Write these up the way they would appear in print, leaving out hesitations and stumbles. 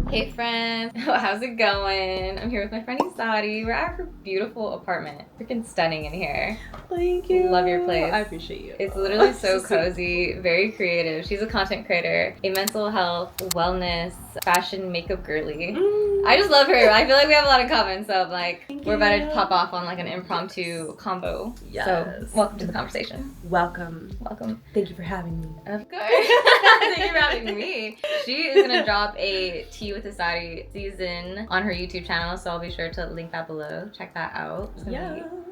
Hey friends, how's it going? I'm here with my friend Isary. We're at her beautiful apartment. Freaking stunning in here. Thank you. Love your place. I appreciate you. It's literally so cozy, very creative. She's a content creator, a mental health, wellness, fashion, makeup girly. I just love her. I feel like we have a lot in common, so like we're about to pop off on like an impromptu combo. Yes. So welcome to the conversation. Welcome. Thank you for having me. Of course. Thank you for having me. She is gonna drop a Tea with Isary season on her YouTube channel, so I'll be sure to link that below. Check that out.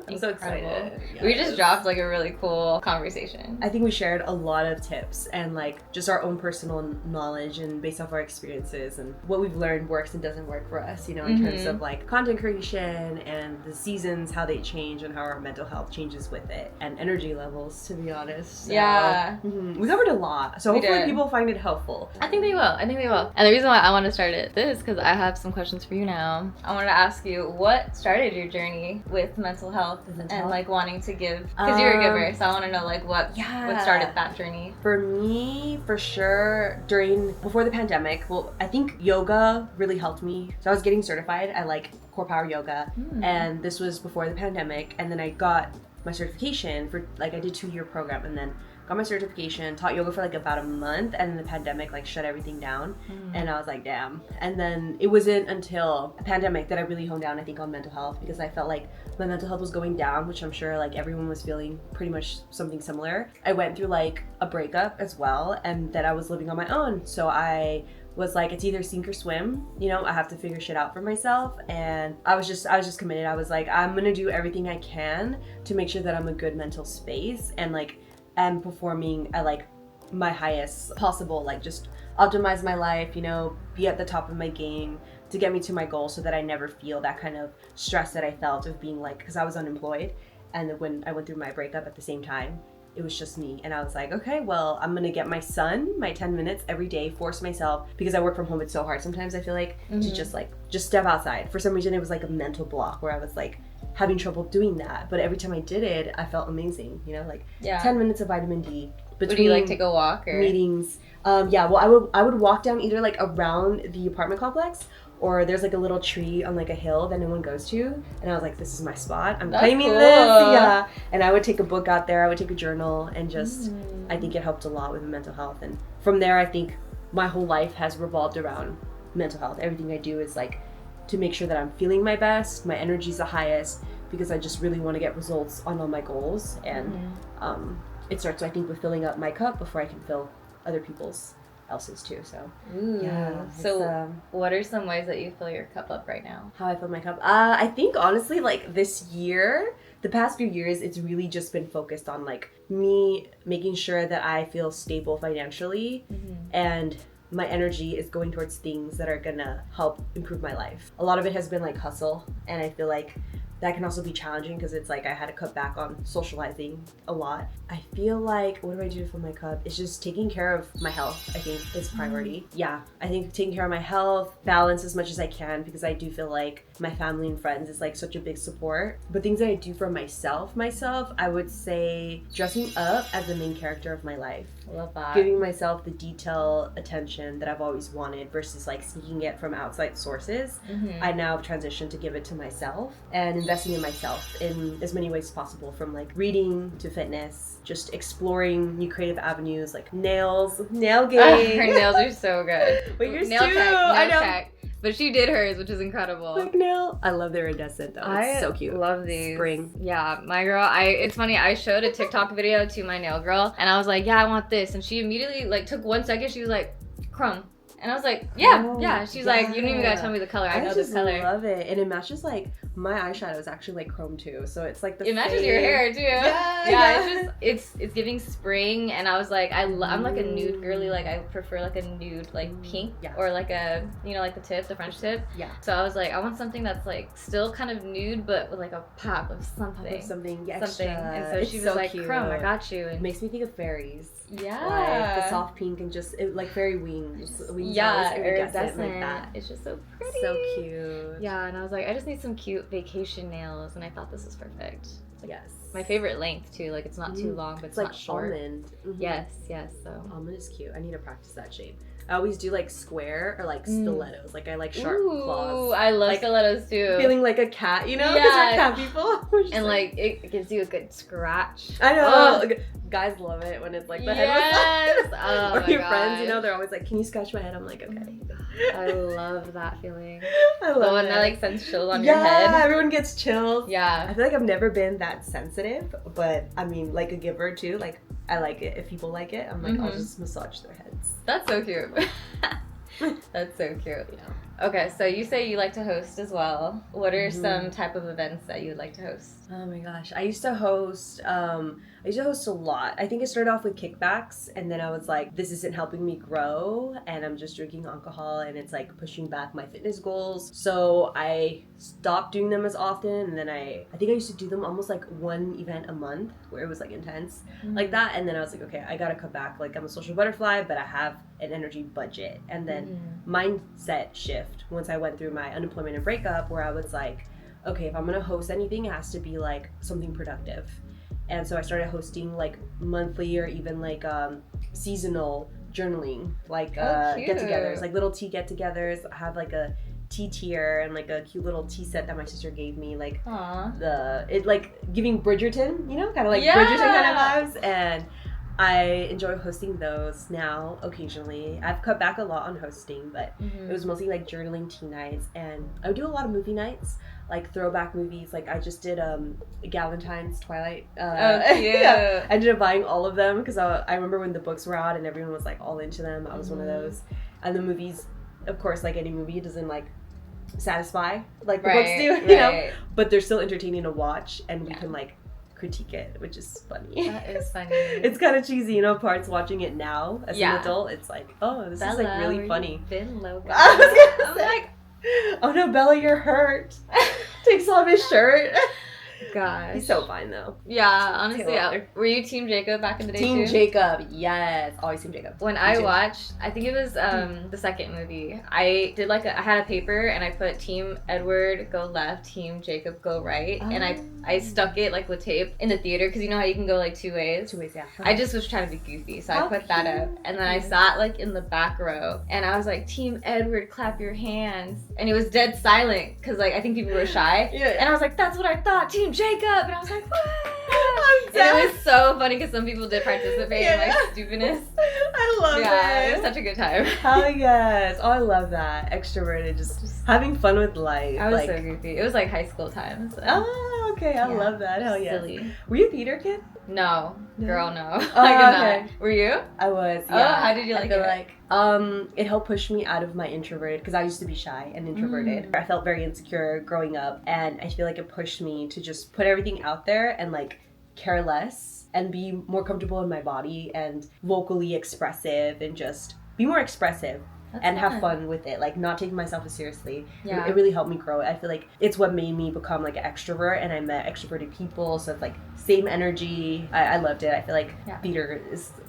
I'm so excited. Yes. We just dropped like a really cool conversation. I think we shared a lot of tips and like just our own personal knowledge and based off our experiences and what we've learned works and doesn't work for us, you know, in terms of like content creation and the seasons, how they change and how our mental health changes with it and energy levels, to be honest. So, yeah. We covered a lot. So hopefully people find it helpful. I think they will. And the reason why I want to start this because I have some questions for you now. I wanted to ask you what started your journey with mental health and like wanting to give, because you're a giver, so I want to know like what started that journey. For me, for sure, before the pandemic, well, I think yoga really helped me. So I was getting certified at like core power yoga, and this was before the pandemic, and then I got my certification for like I did 2-year program and then got my certification, taught yoga for like about a month, and then the pandemic like shut everything down, and I was like, damn. And then it wasn't until the pandemic that I really honed down, I think, on mental health, because I felt like my mental health was going down, which I'm sure like everyone was feeling pretty much something similar. I went through like a breakup as well, and then I was living on my own, so I was like, it's either sink or swim, you know, I have to figure shit out for myself. And I was just committed. I was like, I'm gonna do everything I can to make sure that I'm a good mental space and like am performing at like my highest possible, like just optimize my life, you know, be at the top of my game to get me to my goal so that I never feel that kind of stress that I felt of being like, because I was unemployed, and when I went through my breakup at the same time, it was just me. And I was like, okay, well, I'm gonna get my son my 10 minutes every day, force myself, because I work from home, it's so hard sometimes, I feel like, to just step outside. For some reason, it was like a mental block where I was like having trouble doing that. But every time I did it, I felt amazing, you know, like 10 minutes of vitamin D. Would you like take a walk or meetings? Well, I would walk down either like around the apartment complex, or there's like a little tree on like a hill that no one goes to, and I was like, this is my spot, I'm claiming this. And I would take a book out there, I would take a journal, and just I think it helped a lot with mental health. And from there, I think my whole life has revolved around mental health. Everything I do is like to make sure that I'm feeling my best, my energy's the highest, because I just really want to get results on all my goals. And it starts, I think, with filling up my cup before I can fill other people's else's too. So what are some ways that you fill your cup up right now? How I fill my cup? I think honestly, like this year, the past few years, it's really just been focused on like me making sure that I feel stable financially, and my energy is going towards things that are gonna help improve my life. A lot of it has been like hustle, and I feel like that can also be challenging because it's like I had to cut back on socializing a lot. I feel like, what do I do to fill my cup? It's just taking care of my health, I think, is priority. Yeah, I think taking care of my health, balance as much as I can, because I do feel like my family and friends is like such a big support. But things that I do for myself, I would say dressing up as the main character of my life. I love that. Giving myself the detail attention that I've always wanted versus like seeking it from outside sources. I now have transitioned to give it to myself and investing in myself in as many ways as possible, from like reading to fitness, just exploring new creative avenues like nail game. Her nails are so good. But yours nail too. I know. But she did hers, which is incredible. Like nail. I love the iridescent though. It's so cute. I love these. Spring. Yeah, my girl. It's funny. I showed a TikTok video to my nail girl, and I was like, "Yeah, I want this," and she immediately like took 1 second. She was like, "Chrome." And I was like, yeah. She's like, you don't even gotta tell me the color. I know this color. I love it. And it matches like my eyeshadow is actually like chrome too. So it's like it matches your hair too. Yeah. It's giving spring. And I was like, I'm like a nude girly. Like I prefer like a nude like pink or like a, you know, like the tip, the French tip. Yeah. So I was like, I want something that's like still kind of nude, but with like a pop of something. Something. And so she was so like, cute. Chrome, I got you. And it makes me think of fairies. Yeah. Like the soft pink and just like fairy wings. Yeah, iridescent like that. It's just so pretty. So cute. Yeah, and I was like, I just need some cute vacation nails, and I thought this was perfect. Like, yes. My favorite length too. Like it's not too long, but it's like not short. Almond. Yes. So almond is cute. I need to practice that shape. I always do like square or like stilettos. Like I like sharp claws. I love like, stilettos too. Feeling like a cat, you know? Yeah. Because we're cat people. And like it gives you a good scratch. I know. Oh. Guys love it when it's like the head Yes. massage. Or your friends, you know, they're always like, "Can you scratch my head?" I'm like, "Okay." I love that feeling. I love the one it. that like sends chills on your head. Yeah, everyone gets chills. Yeah. I feel like I've never been that sensitive, but I mean, like a giver too. Like I like it. If people like it, I'm like, I'll just massage their heads. That's so cute. That's so cute. Yeah. Okay, so you say you like to host as well. What are some type of events that you would like to host? Oh my gosh, I used to host a lot. I think it started off with kickbacks, and then I was like, this isn't helping me grow, and I'm just drinking alcohol, and it's like pushing back my fitness goals. So I stopped doing them as often, and then I think I used to do them almost like one event a month, where it was like intense like that. And then I was like, okay, I gotta cut back. Like I'm a social butterfly, but I have an energy budget. And then mindset shift once I went through my unemployment and breakup, where I was like, okay, if I'm gonna host anything, it has to be like something productive. And so I started hosting like monthly or even like seasonal journaling, like get-togethers, like little tea get-togethers. I have like a tea tier and like a cute little tea set that my sister gave me, like like giving Bridgerton, you know, kind of like Bridgerton kind of vibes. And I enjoy hosting those now occasionally. I've cut back a lot on hosting, but it was mostly like journaling tea nights, and I would do a lot of movie nights, like throwback movies. Like I just did Galentine's Twilight. Cute. Yeah, I ended up buying all of them because I remember when the books were out and everyone was like all into them. I was one of those. And the movies, of course, like any movie, it doesn't like satisfy like the books do, you know, but they're still entertaining to watch, and we can like critique it, which is funny. That is funny. It's kind of cheesy, you know, parts watching it now as an adult. It's like, oh, this is like really funny. Been low, I was gonna say, like, oh no, Bella, you're hurt. Takes off his shirt. Gosh. He's so fine though. Yeah, honestly, yeah. Were you Team Jacob back in the day Team too? Jacob, yes. Always Team Jacob. When I watched, I think it was the second movie, I did like I had a paper and I put Team Edward go left, Team Jacob go right, and I stuck it like with tape in the theater, because you know how you can go like two ways? Two ways, yeah. I just was trying to be goofy, so I put that up, and then I sat like in the back row, and I was like, Team Edward, clap your hands, and it was dead silent, because like I think people were shy, and I was like, that's what I thought, Team Jacob, and I was like, what? And it was so funny because some people did participate in my stupidness. I love it. It was such a good time. Hell yes. Oh, I love that. Extroverted, just having fun with life. I was so goofy. It was like high school time. So. Oh, okay. I love that. Hell yeah. Silly. Were you a theater kid? No. Girl, no. Oh, I okay. did not. Were you? I was, yeah. Oh, how did you like it? It helped push me out of my introverted, because I used to be shy and introverted. I felt very insecure growing up, and I feel like it pushed me to just put everything out there and like care less and be more comfortable in my body and vocally expressive and just be more expressive. And have fun with it, like not taking myself as seriously. Yeah. It really helped me grow. I feel like it's what made me become like an extrovert, and I met extroverted people, so it's like same energy. I loved it. I feel like theater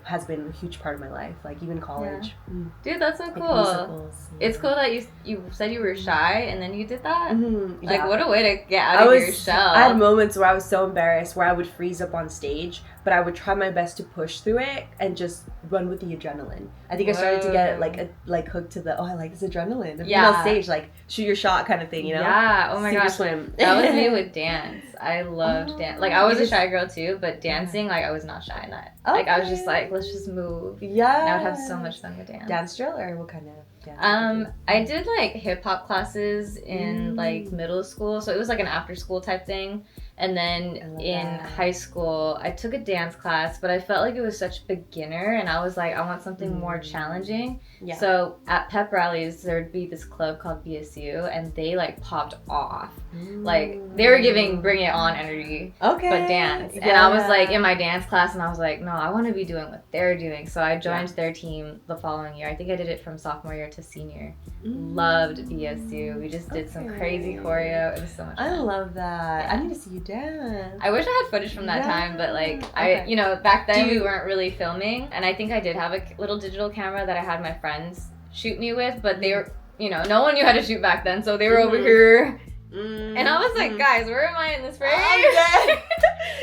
has been a huge part of my life, like even college. Yeah. Dude, that's so cool. Musicals, it's cool that you said you were shy and then you did that. Like Yeah. What a way to get out of your shell. I had moments where I was so embarrassed, where I would freeze up on stage, but I would try my best to push through it and just run with the adrenaline. I think I started to get like hooked to the, I like this adrenaline. And being on stage, like shoot your shot kind of thing, you know? Yeah. Oh my Sink or gosh. swim. That was me with dance. I loved dance. Like I was a shy girl too, but dancing, like I was not shy in that. Like I was just like, let's just move. Yeah. And I would have so much fun with dance. Dance drill, or what kind of dance? I did like hip hop classes in like middle school, so it was like an after school type thing. And then in high school, I took a dance class, but I felt like it was such beginner, and I was like, I want something more challenging. Yeah. So at pep rallies, there'd be this club called BSU, and they like popped off. Like they were giving bring it on energy, but dance. And I was like in my dance class, and I was like, no, I want to be doing what they're doing. So I joined their team the following year. I think I did it from sophomore year to senior. Loved BSU. We just did some crazy choreo. It was so much fun. I love that. I need to see you dance. I wish I had footage from that time, but like I back then we weren't really filming, and I think I did have a little digital camera that I had my friends shoot me with, but they were, no one knew how to shoot back then, so they were over here. And I was like, guys, where am I in this frame?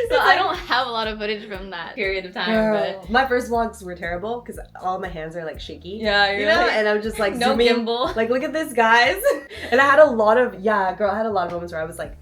So I don't have a lot of footage from that period of time. Girl, But my first vlogs were terrible because all my hands are like shaky. yeah, You know, and I'm just like no zooming, gimbal. like look at this, guys. And I had a lot of moments where I was like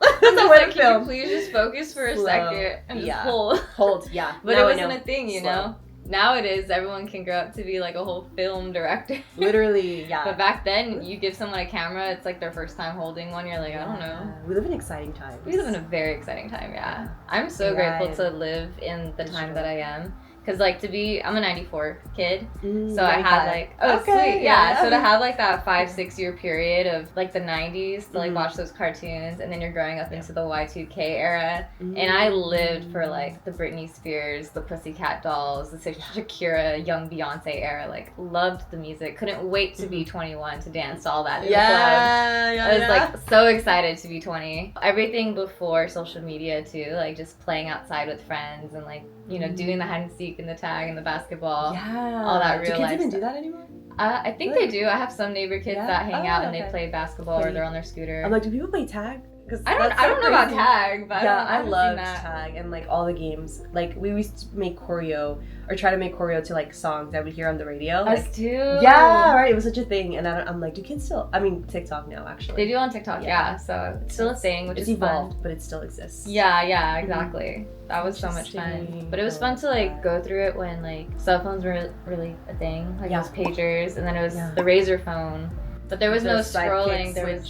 I'm just way like, to can you film. please just focus for a Slow. second and just Yeah. hold. Yeah, But now it I know. wasn't a thing, you Slow. know? Nowadays, everyone can grow up to be like a whole film director. Literally, yeah. But back then, you give someone a camera, it's like their first time holding one. You're like, I don't know. We live in exciting times. We live in a very exciting time, yeah. I'm so grateful to live in the time that I am. Because, like, I'm a 94 kid, so I had, like, sweet, yeah. So to have, like, that 5-6 year period of, like, the 90s to, like, watch those cartoons, and then you're growing up into the Y2K era, and I lived for, like, the Britney Spears, the Pussycat Dolls, the Shakira, young Beyonce era, like, loved the music, couldn't wait to be 21 to dance to all that in the club. I was, like, so excited to be 20. Everything before social media, too, like, just playing outside with friends and, like, you know, doing the hide and seek and the tag and the basketball. Yeah. All that real Do kids life even stuff. do that anymore? I think they do. I have some neighbor kids that hang out and they okay. play basketball or they're on their scooter. I'm like, do people play tag? I don't know about tag, but I haven't love seen that. tag and like all the games. Like we used to make choreo or try to make choreo to like songs that we hear on the radio. Us Like, too. yeah, right. It was such a thing, and I'm like, do kids still? I mean, TikTok now actually. They do on TikTok, yeah. So it's still a thing, which it's is evolved, fun. but it still exists. Yeah, exactly. That was so much fun. Interesting. But it was fun to like go through it when like cell phones were really a thing, like those pagers, and then it was the Razor phone. But there was no scrolling. There was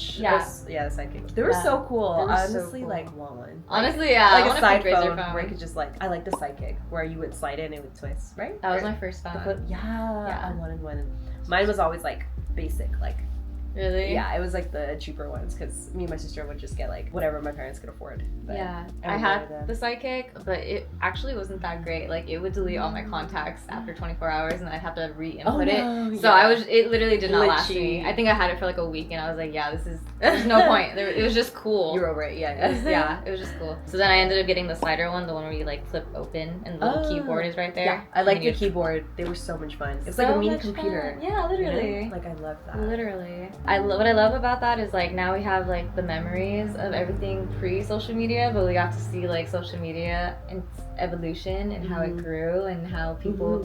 the sidekicks. They were so cool. I honestly like want one. Honestly, yeah, like I a side Razor phone where you could just like I like the sidekick where you would slide it and it would twist, right? That was my first phone. Yeah, I wanted one. Mine was always like basic, like. Really? Yeah, it was like the cheaper ones because me and my sister would just get like whatever my parents could afford. But yeah, I had the Sidekick, but it actually wasn't that great. Like it would delete all my contacts after 24 hours, and I'd have to re-input it. So it literally did not last me. I think I had it for like a week, and I was like, yeah, there's no point. It was just cool. You're over it, yeah. It was just cool. So then I ended up getting the slider one, the one where you like flip open and the little keyboard is right there. Yeah, I like the keyboard. They were so much fun. It's like a mini computer. Fun. Yeah, literally. You know? Like I love that. Literally. What I love about that is like now we have like the memories of everything pre-social media, but we got to see like social media and its evolution and how it grew and how people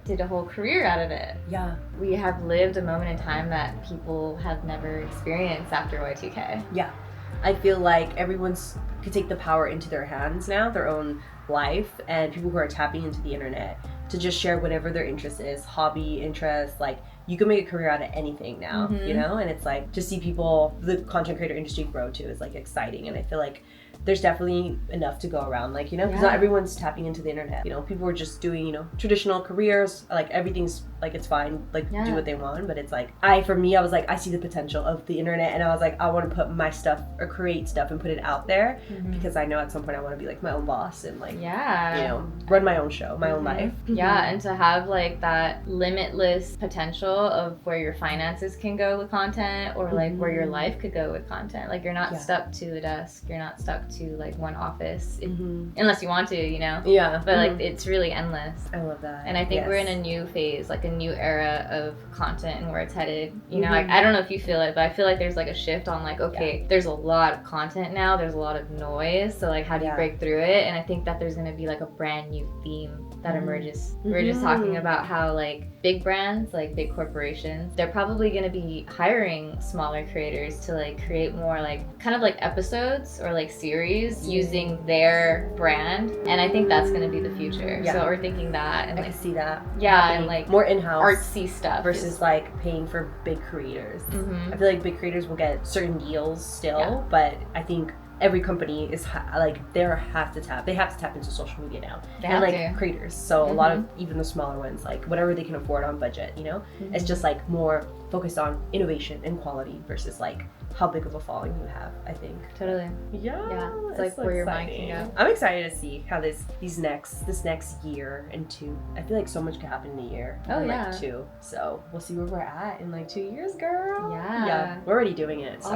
did a whole career out of it. Yeah. We have lived a moment in time that people have never experienced after Y2K. Yeah. I feel like everyone's could take the power into their hands now, their own life, and people who are tapping into the internet to just share whatever their interest is, hobby, interest, like you can make a career out of anything now, you know? And it's like to see people, the content creator industry grow too is like exciting. And I feel like there's definitely enough to go around, like, you know, because not everyone's tapping into the internet. You know, people are just doing, you know, traditional careers, like everything's like, it's fine, like do what they want. But it's like, for me, I was like, I see the potential of the internet and I was like, I want to put my stuff or create stuff and put it out there because I know at some point I want to be like my own boss and like, you know, run my own show, my own life. Yeah, and to have like that limitless potential of where your finances can go with content or like where your life could go with content. Like you're not stuck to a desk, you're not stuck to like one office unless you want to, you know. But like it's really endless. I love that. And I think we're in a new phase, like a new era of content and where it's headed, you know. Like, I don't know if you feel it, but I feel like there's like a shift on like, okay, there's a lot of content now, there's a lot of noise, so like how do you break through it? And I think that there's gonna be like a brand new theme that emerges. We were just talking about how like big brands, like big corporations, they're probably gonna be hiring smaller creators to like create more like kind of like episodes or like series using their brand, and I think that's gonna be the future. So we're thinking that, and I like can see that. and like more in-house artsy stuff versus like paying for big creators. I feel like big creators will get certain deals still, but I think every company is they have to tap into social media now, and like creators. So a lot of even the smaller ones, like whatever they can afford on budget, you know, it's just like more focused on innovation and quality versus like how big of a following you have. I think totally. Yeah, it's like where your mind can go. I'm excited to see how this next year and two. I feel like so much could happen in a year. Like 2. So we'll see where we're at in like 2 years, girl. Yeah, we're already doing it. So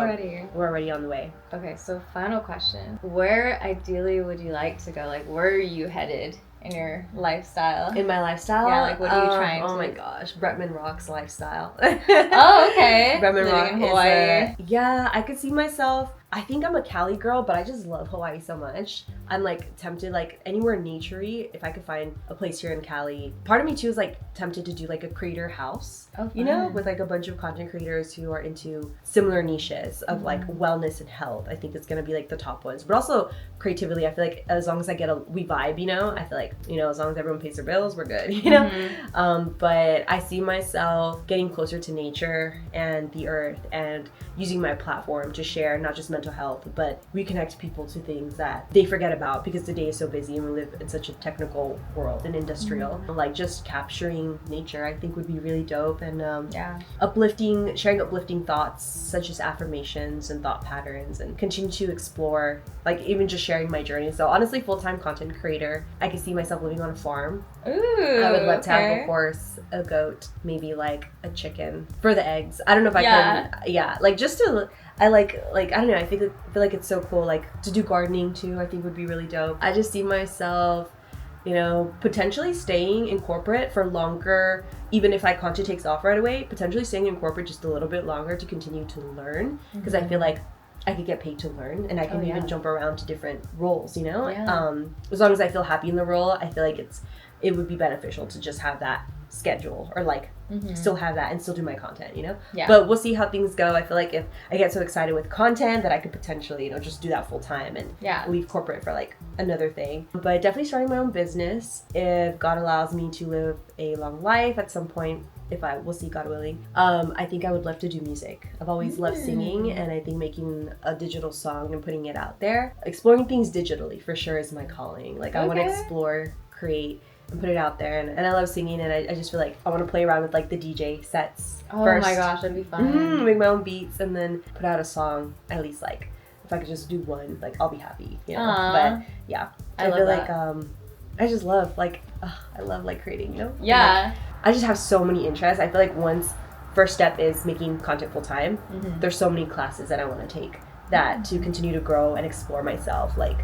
we're already on the way. Okay, so final question: where ideally would you like to go? Like, where are you headed in your lifestyle? In my lifestyle? Yeah, like what are you trying to... Oh my gosh, Bretman Rock's lifestyle. Oh, okay. Bretman Living Rock in Hawaii. I could see myself I think I'm a Cali girl, but I just love Hawaii so much. I'm like tempted, like anywhere naturey, if I could find a place here in Cali. Part of me too is like tempted to do like a creator house, you know, with like a bunch of content creators who are into similar niches of like wellness and health. I think it's gonna be like the top ones, but also creativity. I feel like as long as I get we vibe, you know, I feel like, you know, as long as everyone pays their bills, we're good, you know? But I see myself getting closer to nature and the earth and using my platform to share not just mental health, but reconnect people to things that they forget about because the day is so busy and we live in such a technical world and industrial. Like just capturing nature, I think would be really dope, and sharing uplifting thoughts such as affirmations and thought patterns, and continue to explore, like even just sharing my journey. So honestly, full-time content creator. I could see myself living on a farm. Ooh, I would love to have a horse, a goat, maybe like a chicken for the eggs. I don't know if I can, like just to, I like I don't know, I feel like it's so cool, like to do gardening too, I think would be really dope. I just see myself, you know, potentially staying in corporate for longer, even if like content takes off right away, potentially staying in corporate just a little bit longer to continue to learn, because I feel like I could get paid to learn, and I can even jump around to different roles, you know? As long as I feel happy in the role, I feel like it would be beneficial to just have that schedule, or like still have that and still do my content, you know? But we'll see how things go. I feel like if I get so excited with content that I could potentially, you know, just do that full time and leave corporate for like another thing. But definitely starting my own business if God allows me to live a long life at some point. We'll see, God willing. I think I would love to do music. I've always loved singing, and I think making a digital song and putting it out there, exploring things digitally for sure is my calling. Like I want to explore, create, and put it out there, and I love singing, and I just feel like I want to play around with like the DJ sets first. My gosh, that'd be fun. Make my own beats and then put out a song, at least like if I could just do one, like I'll be happy, you know? But yeah, I feel like I just love like I love like creating, you know? Yeah. I just have so many interests. I feel like first step is making content full time. There's so many classes that I want to take that to continue to grow and explore myself, like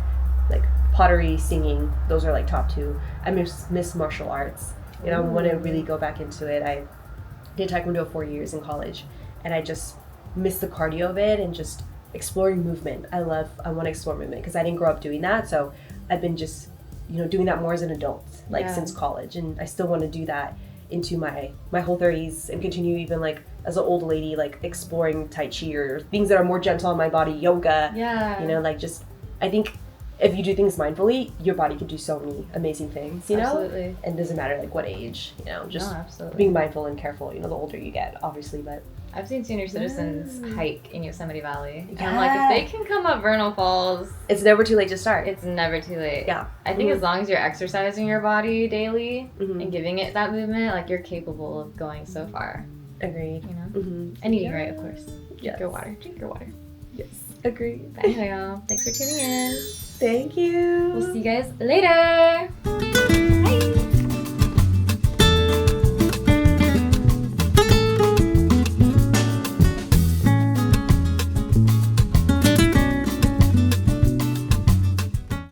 pottery, singing. Those are like top two. I miss martial arts. You know, I want to really go back into it. I did Taekwondo 4 years in college, and I just miss the cardio of it and just exploring movement. I want to explore movement because I didn't grow up doing that. So I've been just, you know, doing that more as an adult, like since college, and I still want to do that into my whole 30s and continue even like as an old lady, like exploring Tai Chi or things that are more gentle on my body, yoga. You know, like just, I think if you do things mindfully, your body can do so many amazing things, you know? Absolutely. And it doesn't matter like what age, you know, just being mindful and careful, you know, the older you get, obviously, but. I've seen senior citizens hike in Yosemite Valley. And I'm like, if they can come up Vernal Falls. It's never too late to start. It's never too late. Yeah. I think as long as you're exercising your body daily and giving it that movement, like you're capable of going so far. Agreed. You know? And eating right, of course. Drink your water. Drink your water. Yes. Agreed. Anyway, y'all. Thanks for tuning in. Thank you. We'll see you guys later.